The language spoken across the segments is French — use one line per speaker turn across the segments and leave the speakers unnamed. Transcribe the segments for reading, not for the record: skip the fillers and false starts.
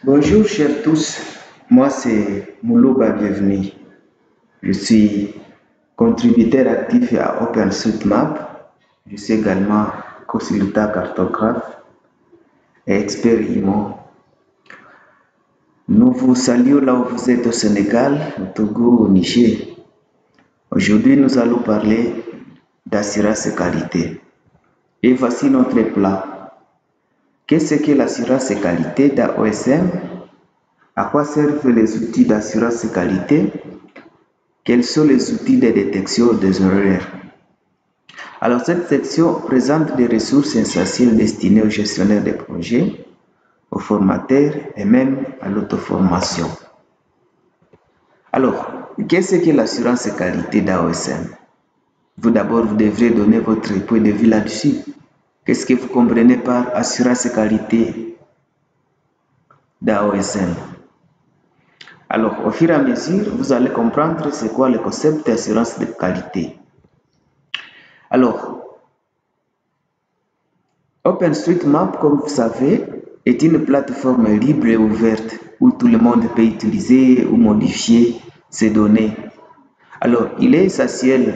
Bonjour chers tous, moi c'est Moulouba Bienvenue. Je suis contributeur actif à OpenStreetMap. Je suis également consultant cartographe et expert IMO. Nous vous saluons là où vous êtes au Sénégal, au Togo, au Niger. Aujourd'hui, nous allons parler d'assurance qualité. Et voici notre plat. Qu'est-ce que l'assurance qualité d'AOSM? À quoi servent les outils d'assurance qualité? Quels sont les outils de détection des erreurs? Alors, cette section présente des ressources essentielles destinées aux gestionnaires de projets, aux formateurs et même à l'auto-formation. Alors, qu'est-ce que l'assurance qualité d'AOSM? Vous d'abord, vous devrez donner votre point de vue là-dessus. Qu'est-ce que vous comprenez par assurance qualité d'AOSM? Alors, au fur et à mesure, vous allez comprendre c'est quoi le concept d'assurance de qualité. Alors, OpenStreetMap, comme vous savez, est une plateforme libre et ouverte où tout le monde peut utiliser ou modifier ses données. Alors, il est essentiel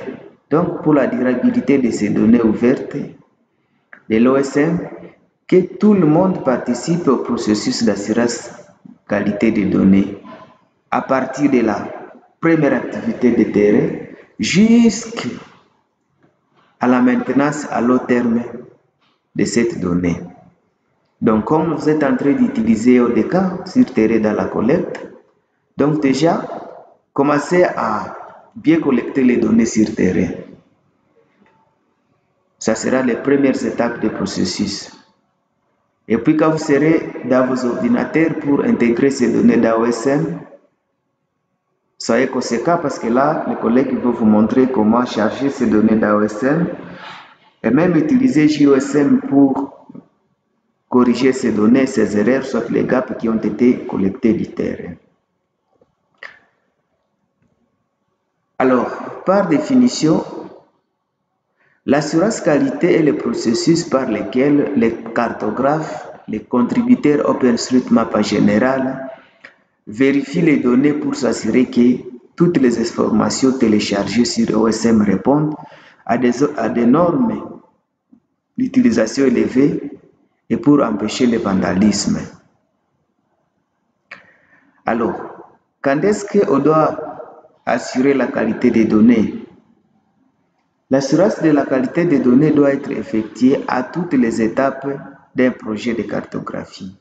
donc pour la durabilité de ces données ouvertes de l'OSM que tout le monde participe au processus d'assurance qualité des données à partir de la première activité de terrain jusqu'à la maintenance à long terme de cette donnée. Donc, comme vous êtes en train d'utiliser ODK sur terrain dans la collecte, donc déjà, commencez à bien collecter les données sur terrain. Ça sera les premières étapes du processus. Et puis, quand vous serez dans vos ordinateurs pour intégrer ces données d'AOSM, soyez conséquents parce que là, les collègues vont vous montrer comment charger ces données d'AOSM et même utiliser JOSM pour corriger ces données, ces erreurs, soit les gaps qui ont été collectés du terrain. Alors, par définition, l'assurance qualité est le processus par lequel les cartographes, les contributeurs OpenStreetMap en général, vérifient les données pour s'assurer que toutes les informations téléchargées sur OSM répondent à des normes d'utilisation élevées et pour empêcher le vandalisme. Alors, quand est-ce qu'on doit assurer la qualité des données? L'assurance de la qualité des données doit être effectuée à toutes les étapes d'un projet de cartographie.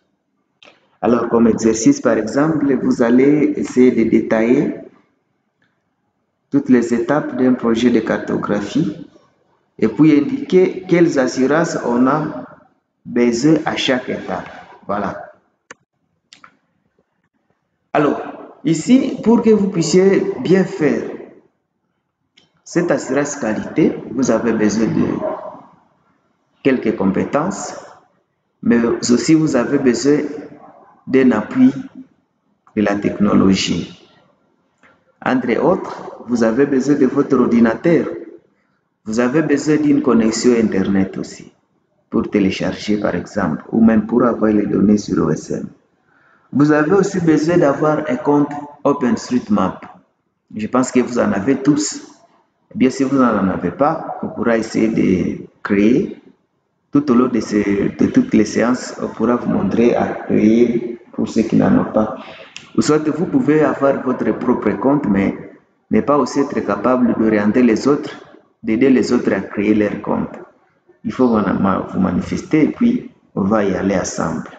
Alors, comme exercice, par exemple, vous allez essayer de détailler toutes les étapes d'un projet de cartographie et puis indiquer quelles assurances on a besoin à chaque étape. Voilà. Alors, ici, pour que vous puissiez bien faire cette assurance qualité, vous avez besoin de quelques compétences, mais aussi vous avez besoin d'un appui de la technologie. Entre autres, vous avez besoin de votre ordinateur. Vous avez besoin d'une connexion Internet aussi, pour télécharger par exemple, ou même pour avoir les données sur OSM. Vous avez aussi besoin d'avoir un compte OpenStreetMap. Je pense que vous en avez tous. Eh bien, si vous n'en avez pas, on pourra essayer de créer. Tout au long de toutes les séances, on pourra vous montrer à créer pour ceux qui n'en ont pas. Ou soit vous pouvez avoir votre propre compte, mais ne pas aussi être capable d'orienter les autres, d'aider les autres à créer leur compte. Il faut vous manifester et puis on va y aller ensemble.